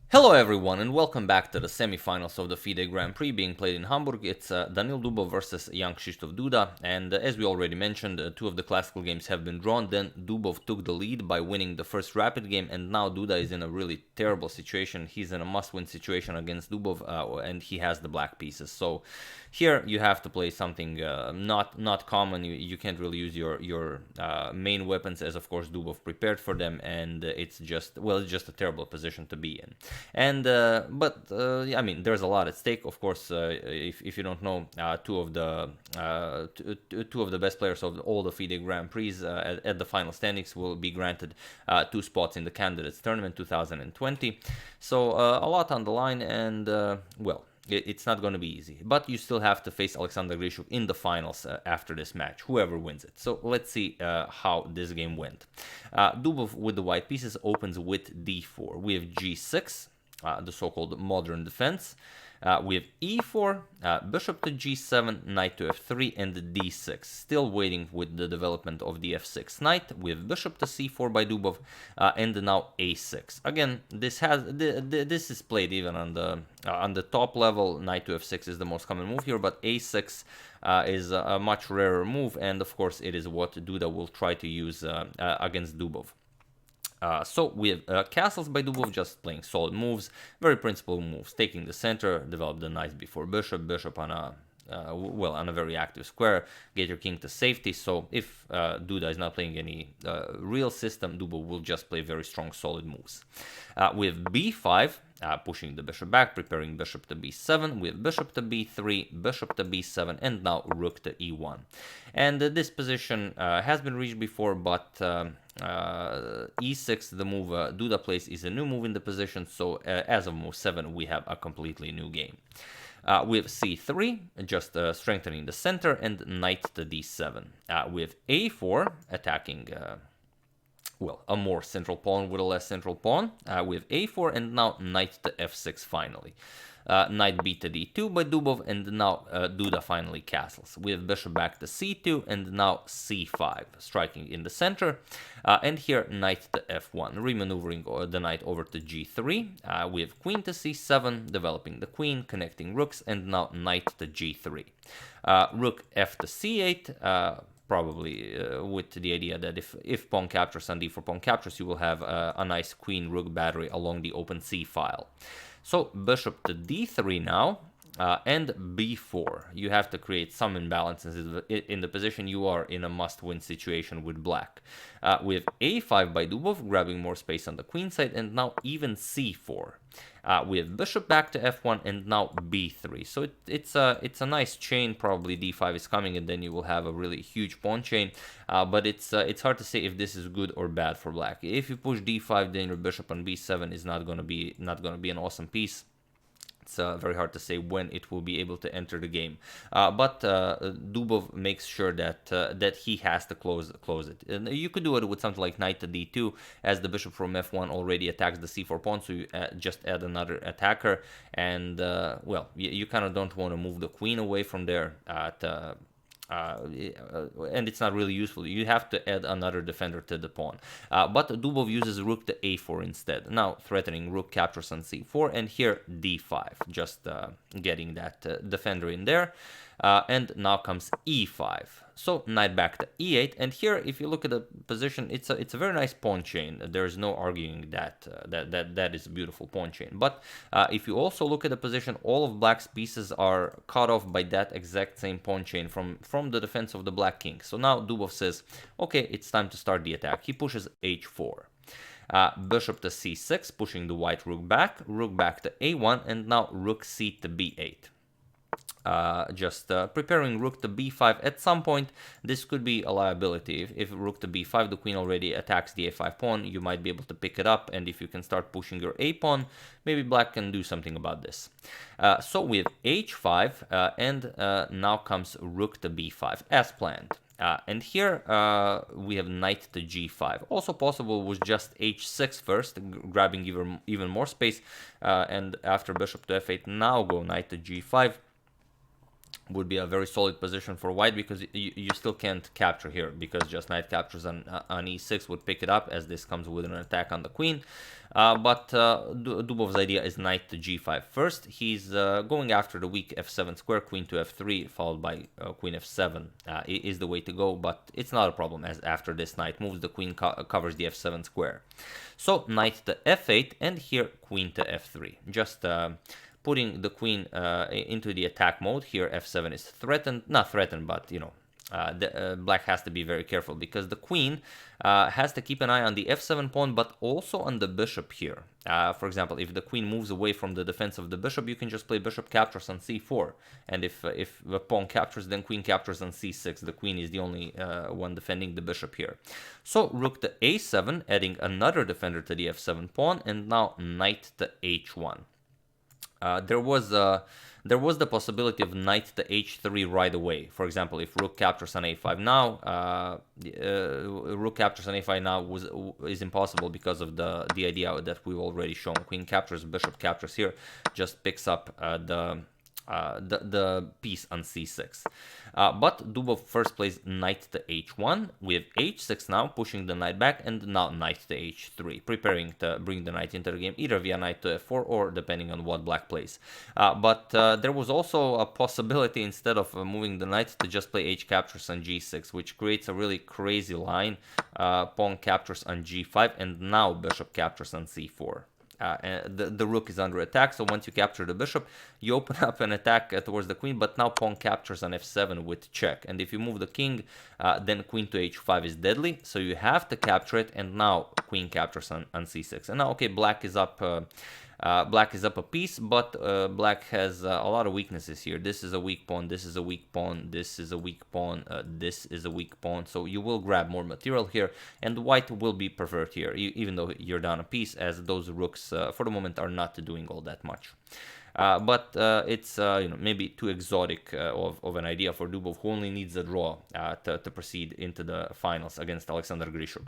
Hello everyone and welcome back to the semi-finals of the Fide Grand Prix being played in Hamburg. It's Daniil Dubov versus young Krzysztof Duda, and as we already mentioned, two of the classical games have been drawn. Then Dubov took the lead by winning the first rapid game, and now Duda is in a really terrible situation. He's in a must-win situation against Dubov, and he has the black pieces. So here you have to play something not common. You can't really use your main weapons, as of course Dubov prepared for them, and it's just a terrible position to be in. And I mean, there's a lot at stake. Of course, if you don't know, two of the best players of all the FIDE Grand Prix at the final standings will be granted two spots in the candidates tournament 2020. So a lot on the line, and it's not going to be easy, but you still have to face Alexander Grishuk in the finals after this match, whoever wins it. So let's see how this game went. Dubov with the white pieces opens with d4. We have g6, the so-called modern defense. We have e4, bishop to g7, knight to f3, and d6. Still waiting with the development of the f6 knight. We have bishop to c4 by Dubov, and now a6. Again, this is played even on the top level. Knight to f6 is the most common move here, but a6 is a much rarer move, and of course it is what Duda will try to use against Dubov. So we have castles by Dubov, just playing solid moves, very principled moves, taking the center, develop the knight before bishop on a on a very active square, get your king to safety. So if Duda is not playing any real system, Dubov will just play very strong, solid moves. We have b5, pushing the bishop back, preparing bishop to b7. We have bishop to b3, bishop to b7, and now rook to e1. And this position has been reached before, but e6, the move Duda plays, is a new move in the position. So as of move 7, we have a completely new game. We have c3, just strengthening the center, and knight to d7. We have a4, attacking a more central pawn with a less central pawn. We have a4, and now knight to f6 finally. Knight b to d2 by Dubov, and now Duda finally castles. We have bishop back to c2, and now c5, striking in the center. And here knight to f1, remaneuvering the knight over to g3. We have queen to c7, developing the queen, connecting rooks, and now knight to g3. Rook f to c8, probably with the idea that if pawn captures and d4 pawn captures, you will have a nice queen-rook battery along the open c file. So bishop to d3 now, and b4. You have to create some imbalances in the position. You are in a must-win situation with black. We have a5 by Dubov, grabbing more space on the queen side, and now even c4. We have bishop back to f1, and now b3. So it's a nice chain. Probably d5 is coming, and then you will have a really huge pawn chain. But it's hard to say if this is good or bad for black. If you push d5, then your bishop on b7 is not gonna be an awesome piece. It's very hard to say when it will be able to enter the game, but Dubov makes sure that he has to close it. And you could do it with something like knight to d2, as the bishop from f1 already attacks the c4 pawn, so you just add another attacker, and you kind of don't want to move the queen away from there and it's not really useful. You have to add another defender to the pawn. But Dubov uses rook to a4 instead. Now threatening rook captures on c4, and here d5, just getting that defender in there. And now comes e5. So knight back to e8, and here, if you look at the position, it's a very nice pawn chain. There's no arguing that that is a beautiful pawn chain. But if you also look at the position, all of black's pieces are cut off by that exact same pawn chain from the defense of the black king. So now Dubov says, okay, it's time to start the attack. He pushes h4. Bishop to c6, pushing the white rook back to a1, and now rook c to b8. Just preparing rook to b5. At some point, this could be a liability. If rook to b5, the queen already attacks the a5 pawn, you might be able to pick it up, and if you can start pushing your a pawn, maybe black can do something about this. So we have h5, and now comes rook to b5, as planned. And here we have knight to g5. Also possible was just h6 first, grabbing even more space, and after bishop to f8, now go knight to g5. Would be a very solid position for white, because you still can't capture here, because just knight captures on e6 would pick it up, as this comes with an attack on the queen. But Dubov's idea is knight to g5 first. He's going after the weak f7 square, queen to f3, followed by queen f7 is the way to go, but it's not a problem, as after this knight moves, the queen covers the f7 square. So knight to f8, and here queen to f3. Just putting the queen into the attack mode. Here f7 is threatened, not threatened, but you know, black has to be very careful, because the queen has to keep an eye on the f7 pawn, but also on the bishop here. For example, if the queen moves away from the defense of the bishop, you can just play bishop captures on c4, and if the pawn captures, then queen captures on c6. The queen is the only one defending the bishop here. So rook to a7, adding another defender to the f7 pawn, and now knight to h1. There was the possibility of knight to h3 right away. For example, if rook captures on a5 now, rook captures on a5 now is impossible because of the idea that we've already shown. Queen captures, bishop captures here, just picks up the piece on c6. But Dubov first plays knight to h1. We have h6 now, pushing the knight back, and now knight to h3, preparing to bring the knight into the game, either via knight to f4 or depending on what black plays. But there was also a possibility, instead of moving the knight, to just play h captures on g6, which creates a really crazy line. Pawn captures on g5, and now bishop captures on c4. The rook is under attack, so once you capture the bishop, you open up an attack towards the queen, but now pawn captures on f7 with check. And if you move the king, then queen to h5 is deadly, so you have to capture it, and now queen captures on c6. And now, okay, black is up a piece, but black has a lot of weaknesses here. This is a weak pawn, this is a weak pawn, this is a weak pawn, this is a weak pawn, so you will grab more material here, and white will be preferred here, even though you're down a piece, as those rooks for the moment are not doing all that much. But it's you know, maybe too exotic of an idea for Dubov, who only needs a draw to proceed into the finals against Alexander Grishuk.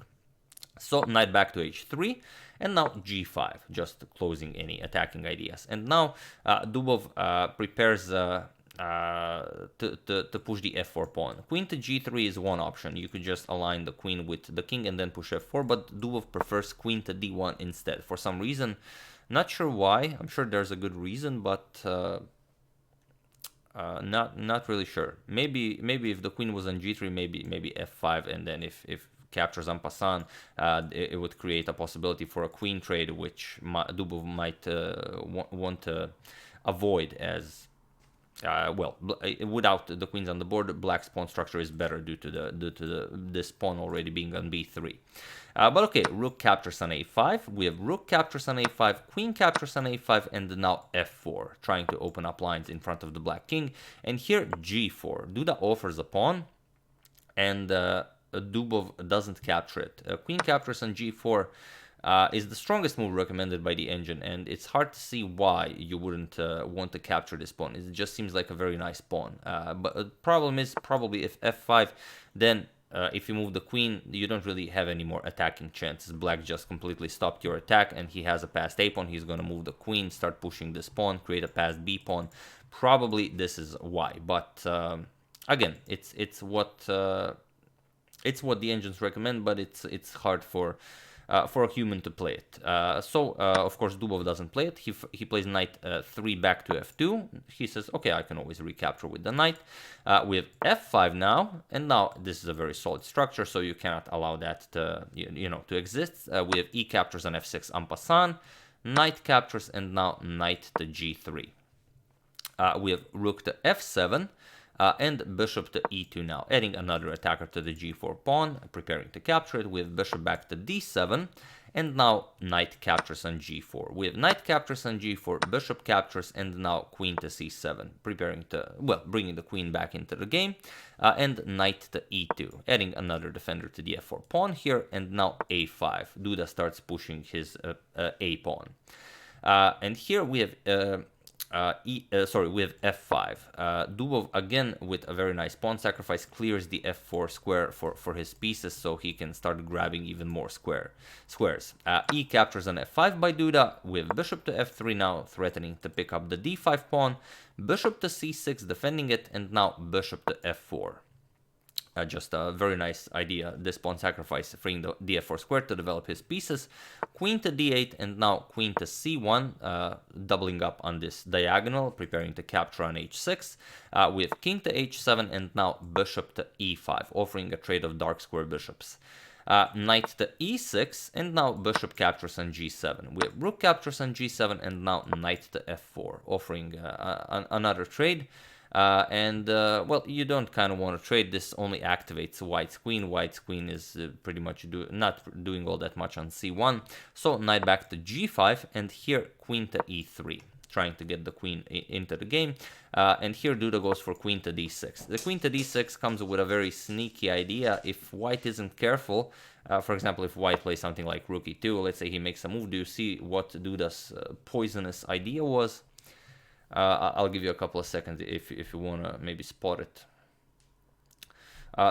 So knight back to h3, and now g5, just closing any attacking ideas. And now Dubov prepares to push the f4 pawn. Queen to g3 is one option. You could just align the queen with the king and then push f4, but Dubov prefers queen to d1 instead. For some reason, not sure why. I'm sure there's a good reason, but not really sure. Maybe if the queen was on g3, maybe f5, and then if captures en passant, it would create a possibility for a queen trade, which Dubov might want to avoid, as well, without the queens on the board, black's pawn structure is better due to this pawn already being on b3. But okay, rook captures on a5. We have rook captures on a5, queen captures on a5, and now f4, trying to open up lines in front of the black king. And here g4. Duda offers a pawn, and Dubov doesn't capture it. Queen captures on g4 is the strongest move recommended by the engine, and it's hard to see why you wouldn't want to capture this pawn. It just seems like a very nice pawn. But the problem is, probably if f5, then if you move the queen, you don't really have any more attacking chances. Black just completely stopped your attack, and he has a passed a pawn. He's going to move the queen, start pushing this pawn, create a passed b pawn. Probably this is why. But again, it's what the engines recommend, but it's hard for a human to play it. So of course Dubov doesn't play it. He plays knight 3 back to f2. He says, okay, I can always recapture with the knight. We have f5 now, and now this is a very solid structure, so you cannot allow that to to exist. We have e captures on f6 en passant, knight captures, and now knight to g3. We have rook to f7. And bishop to e2 now, adding another attacker to the g4 pawn, preparing to capture it. We have bishop back to d7, and now knight captures on g4. We have knight captures on g4, bishop captures, and now queen to c7, preparing to, well, bringing the queen back into the game, and knight to e2, adding another defender to the f4 pawn here, and now a5. Duda starts pushing his a pawn. And here we have we have f5. Dubov, again, with a very nice pawn sacrifice, clears the f4 square for his pieces, so he can start grabbing even more squares. E captures on f5 by Duda, with bishop to f3 now, threatening to pick up the d5 pawn, bishop to c6, defending it, and now bishop to f4. Just a very nice idea. This pawn sacrifice, freeing the f4 square to develop his pieces. Queen to d8, and now queen to c1, doubling up on this diagonal, preparing to capture on h6. We have king to h7, and now bishop to e5, offering a trade of dark square bishops. Knight to e6, and now bishop captures on g7. We have rook captures on g7, and now knight to f4, offering another trade. Well, you don't kind of want to trade. This only activates white's queen. White's queen is pretty much not doing all that much on c1. So knight back to g5, and here queen to e3, trying to get the queen into the game. And here Duda goes for queen to d6. The queen to d6 comes with a very sneaky idea. If white isn't careful, for example, if white plays something like rook e2, let's say he makes a move. Do you see what Duda's poisonous idea was? I'll give you a couple of seconds if you want to maybe spot it.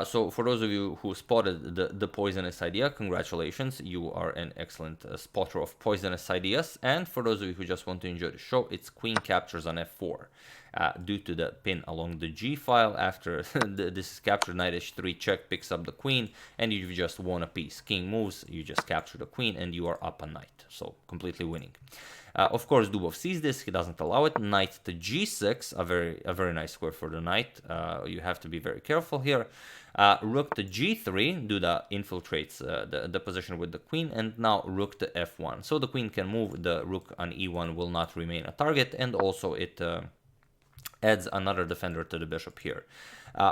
So for those of you who spotted the poisonous idea, congratulations, you are an excellent spotter of poisonous ideas. And for those of you who just want to enjoy the show, it's queen captures on f4. Due to the pin along the g file, after this is captured, knight h3 check picks up the queen, and you've just won a piece. King moves, you just capture the queen, and you are up a knight, so completely winning. Of course, Dubov sees this, he doesn't allow it. Knight to g6, a very nice square for the knight. You have to be very careful here. Rook to g3, Duda infiltrates the position with the queen, and now rook to f1. So the queen can move, the rook on e1 will not remain a target, and also it adds another defender to the bishop here.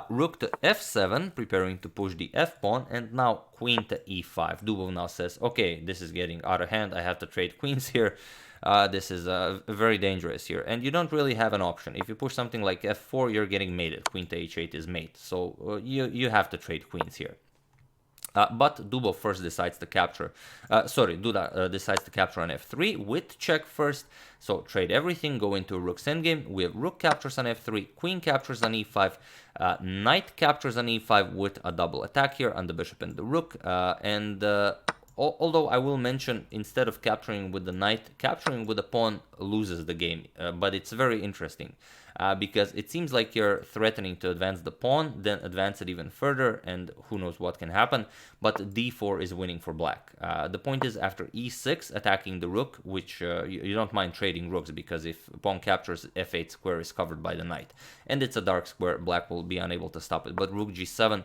Rook to f7, preparing to push the f-pawn, and now queen to e5. Dubov now says, okay, this is getting out of hand, I have to trade queens here. This is very dangerous here, and you don't really have an option. If you push something like f4, you're getting mated. Queen to h8 is mate, so you have to trade queens here. But Dubov first decides to capture, Duda decides to capture on f3 with check first. So trade everything, go into rook's endgame. We have rook captures on f3, queen captures on e5, knight captures on e5 with a double attack here on the bishop and the rook. Although I will mention, instead of capturing with the knight, capturing with the pawn loses the game. But it's very interesting because it seems like you're threatening to advance the pawn, then advance it even further, and who knows what can happen. But d4 is winning for black. The point is, after e6, attacking the rook, which you don't mind trading rooks, because if pawn captures, f8 square is covered by the knight. And it's a dark square, black will be unable to stop it. But rook g7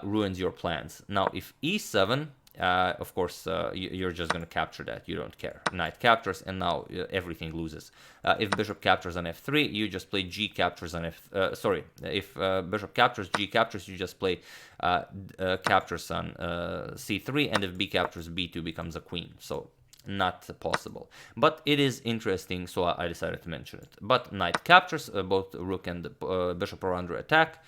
ruins your plans. Now, if e7... of course, you're just going to capture that. You don't care. Knight captures, and now everything loses. If bishop captures on f3, you just play g captures on if bishop captures, g captures, you just play captures on c3, and if b captures, b2 becomes a queen. So not possible. But it is interesting, so I decided to mention it. But knight captures, both rook and bishop are under attack.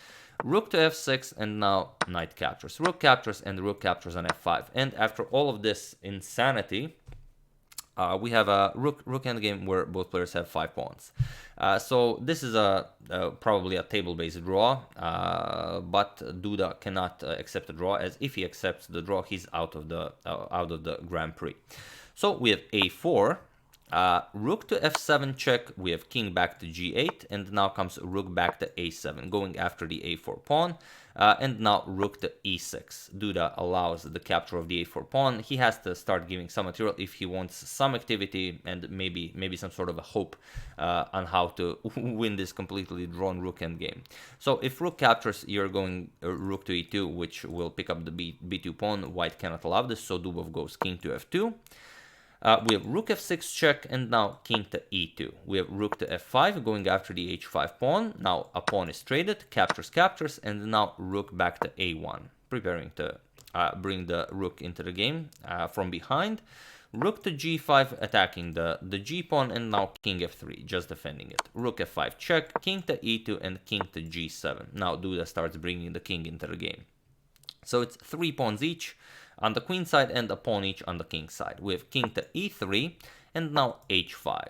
Rook to f6, and now knight captures. Rook captures, and rook captures on f5. And after all of this insanity, we have a rook endgame where both players have 5 pawns. So this is probably a table-based draw, but Duda cannot accept a draw, as if he accepts the draw, he's out of the Grand Prix. So we have a4. Rook to f7 check, we have king back to g8, and now comes rook back to a7, going after the a4 pawn, and now rook to e6. Duda allows the capture of the a4 pawn. He has to start giving some material if he wants some activity and maybe some sort of a hope on how to win this completely drawn rook endgame. So if rook captures, you're going rook to e2, which will pick up the b2 pawn. White cannot allow this, so Dubov goes king to f2. We have rook f6 check, and now king to e2. We have rook to f5, going after the h5 pawn. Now a pawn is traded, captures, and now rook back to a1, preparing to bring the rook into the game from behind. Rook to g5, attacking the g pawn, and now king f3, just defending it. Rook f5 check, king to e2, and king to g7. Now Duda starts bringing the king into the game. So it's 3 pawns each on the queen side and a pawn each on the king side. We have king to e3, and now h5.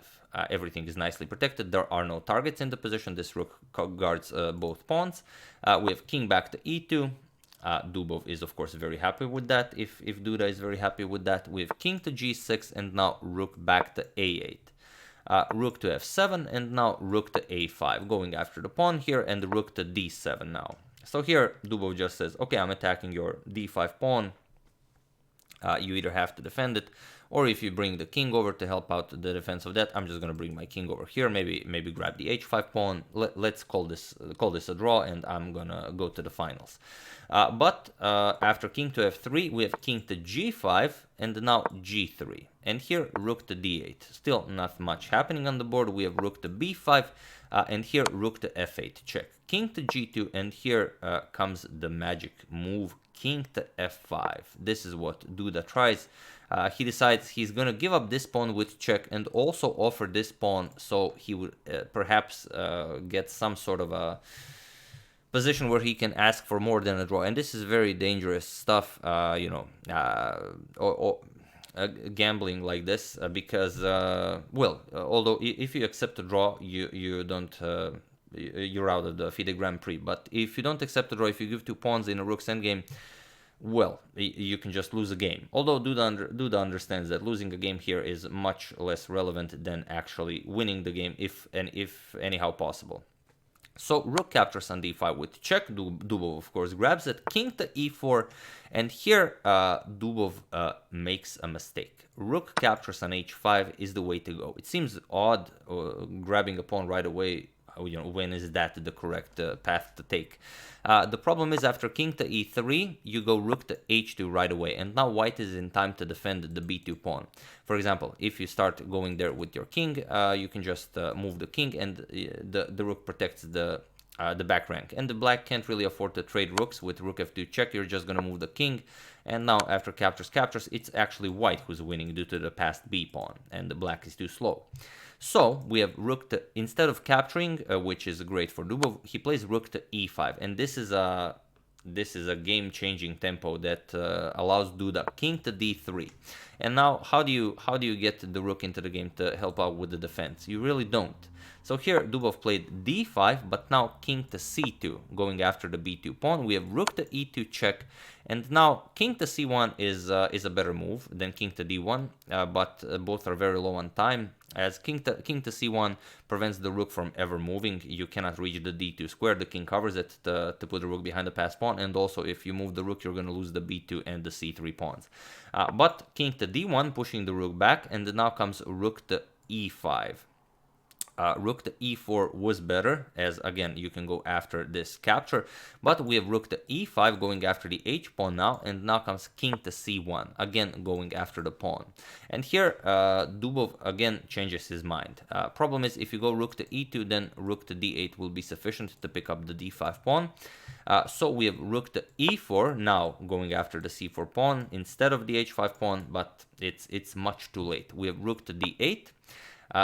Everything is nicely protected. There are no targets in the position. This rook guards both pawns. We have king back to e2. Dubov is, of course, very happy with that, if Duda is very happy with that. We have king to g6, and now rook back to a8. Rook to f7, and now rook to a5, going after the pawn here, and rook to d7 now. So here Dubov just says, okay, I'm attacking your d5 pawn. You either have to defend it, or if you bring the king over to help out the defense of that, I'm just gonna bring my king over here. Maybe grab the h5 pawn. Let's call this a draw, and I'm gonna go to the finals. But after king to f3, we have king to g5, and now g3, and here rook to d8. Still not much happening on the board. We have rook to b5, and here rook to f8 check. King to g2, and here comes the magic move, king to f5. This is what Duda tries. He decides he's going to give up this pawn with check and also offer this pawn, so he would perhaps get some sort of a position where he can ask for more than a draw. And this is very dangerous stuff, gambling like this, because, although if you accept a draw, you don't... you're out of the Fide Grand Prix. But if you don't accept a draw, if you give 2 pawns in a rook's endgame, well, you can just lose a game. Although Duda understands that losing a game here is much less relevant than actually winning the game, if anyhow possible. So rook captures on d5 with check. Dubov, of course, grabs it. King to e4, and here Dubov makes a mistake. Rook captures on h5 is the way to go. It seems odd grabbing a pawn right away. When is that the correct path to take? The problem is after king to e3, you go rook to h2 right away, and now white is in time to defend the b2 pawn. For example, if you start going there with your king, you can just move the king, and the rook protects the back rank. And the black can't really afford to trade rooks with rook f2 check. You're just going to move the king, and now after captures, it's actually white who's winning due to the passed b pawn, and the black is too slow. So we have rook to, instead of capturing, which is great for Dubov, he plays rook to e5, and this is a game-changing tempo that allows Duda king to d3. And now how do you get the rook into the game to help out with the defense? You really don't. So here Dubov played d5, but now king to c2, going after the b2 pawn. We have rook to e2 check, and now king to c1 is a better move than king to d1, but both are very low on time. As king to c1 prevents the rook from ever moving. You cannot reach the d2 square. The king covers it to put the rook behind the passed pawn, and also if you move the rook, you're going to lose the b2 and the c3 pawns. But king to d1, pushing the rook back, and now comes rook to e5. Rook to e4 was better, as again you can go after this capture, but we have rook to e5 going after the h pawn now, and now comes king to c1, again going after the pawn. And here Dubov again changes his mind. Problem is, if you go rook to e2, then rook to d8 will be sufficient to pick up the d5 pawn. So we have rook to e4 now going after the c4 pawn instead of the h5 pawn, but it's much too late. We have rook to d8.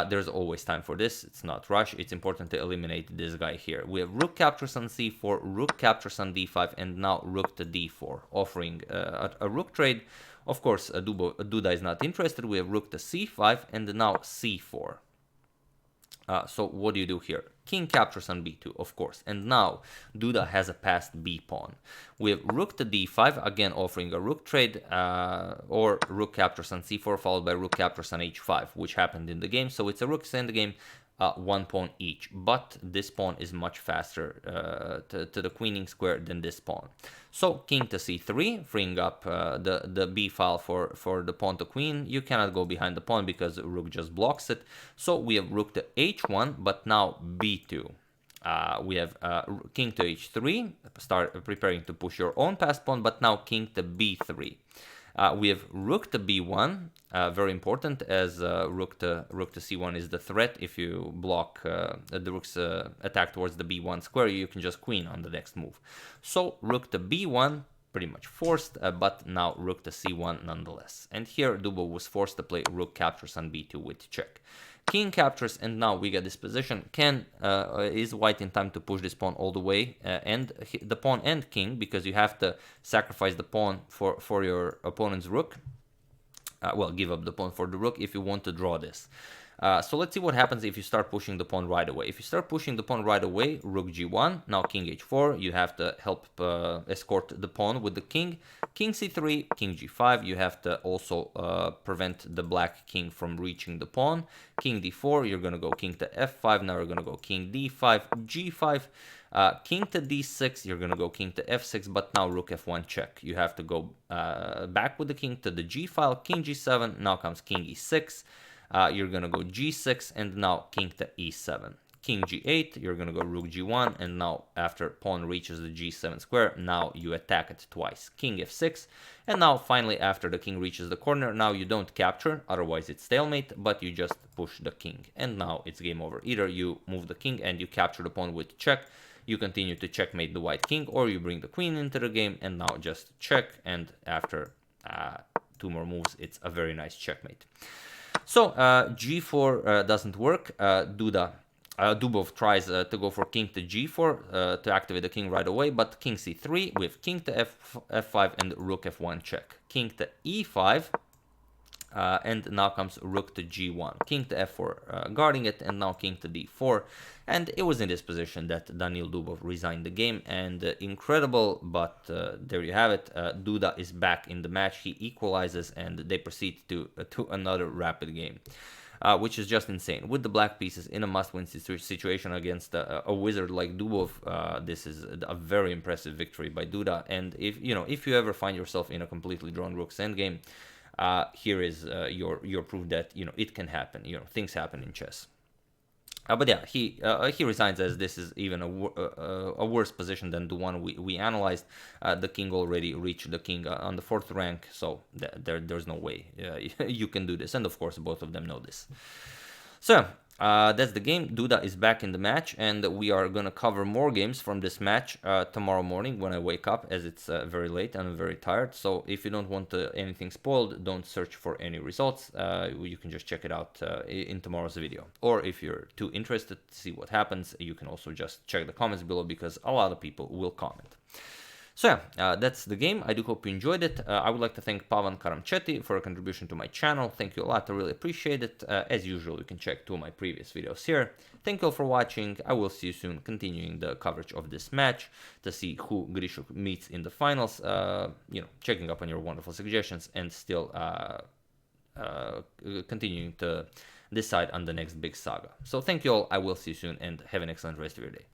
There's always time for this. It's not rush. It's important to eliminate this guy here. We have rook captures on c4, rook captures on d5, and now rook to d4, offering a rook trade. Of course, Duda is not interested. We have rook to c5, and now c4. So what do you do here? King captures on b2, of course, and now Duda has a passed b pawn. We have rook to d5, again offering a rook trade, or rook captures on c4 followed by rook captures on h5, which happened in the game. So it's a rook's endgame, 1 pawn each, but this pawn is much faster to the queening square than this pawn. So king to c3, freeing up the b file for the pawn to queen. You cannot go behind the pawn because rook just blocks it. So we have rook to h1, but now b2. We have king to h3, start preparing to push your own passed pawn, but now king to b3. We have rook to b1, very important, as rook to c1 is the threat. If you block the rook's attack towards the b1 square, you can just queen on the next move. So rook to b1, pretty much forced, but now rook to c1 nonetheless. And here Dubov was forced to play rook captures on b2 with check. King captures, and now we get this position. Is white in time to push this pawn all the way, and the pawn and king, because you have to sacrifice the pawn for your opponent's rook. Give up the pawn for the rook if you want to draw this. So let's see what happens if you start pushing the pawn right away. If you start pushing the pawn right away, rook g1, now king h4, you have to help escort the pawn with the king. King c3, king g5, you have to also prevent the black king from reaching the pawn. King d4, you're going to go king to f5, now you're going to go king d5, g5. King to d6, you're gonna go king to f6, but now rook f1 check. You have to go back with the king to the g file, king g7, now comes king e6, you're gonna go g6, and now king to e7. King g8, you're gonna go rook g1, and now after pawn reaches the g7 square, now you attack it twice. King f6, and now finally after the king reaches the corner, now you don't capture, otherwise it's stalemate, but you just push the king, and now it's game over. Either you move the king and you capture the pawn with check, you continue to checkmate the white king, or you bring the queen into the game, and now just check, and after 2 more moves, it's a very nice checkmate. So g4 doesn't work. Dubov tries to go for king to g4 to activate the king right away, but king c3 with king to f5 and rook f1 check. King to e5, and now comes rook to g1. King to f4 guarding it, and now king to d4. And it was in this position that Daniil Dubov resigned the game, and incredible, but there you have it. Duda is back in the match, he equalizes, and they proceed to another rapid game. Which is just insane. With the black pieces in a must-win situation against a wizard like Dubov, this is a very impressive victory by Duda. And if you ever find yourself in a completely drawn Rook's endgame, here is your proof that it can happen. Things happen in chess. But yeah, he resigns, as this is even a worse position than the one we analyzed. The king already reached the king on the 4th rank, so there's no way you can do this. And of course, both of them know this. So that's the game. Duda is back in the match, and we are gonna cover more games from this match tomorrow morning when I wake up, as it's very late and I'm very tired. So if you don't want anything spoiled, don't search for any results. You can just check it out in tomorrow's video. Or if you're too interested to see what happens, you can also just check the comments below, because a lot of people will comment. So yeah, that's the game. I do hope you enjoyed it. I would like to thank Pavan Karamcheti for a contribution to my channel. Thank you a lot, I really appreciate it. As usual, you can check 2 of my previous videos here. Thank you all for watching. I will see you soon, continuing the coverage of this match to see who Krzysztof meets in the finals. Checking up on your wonderful suggestions, and still continuing to decide on the next big saga. So thank you all. I will see you soon, and have an excellent rest of your day.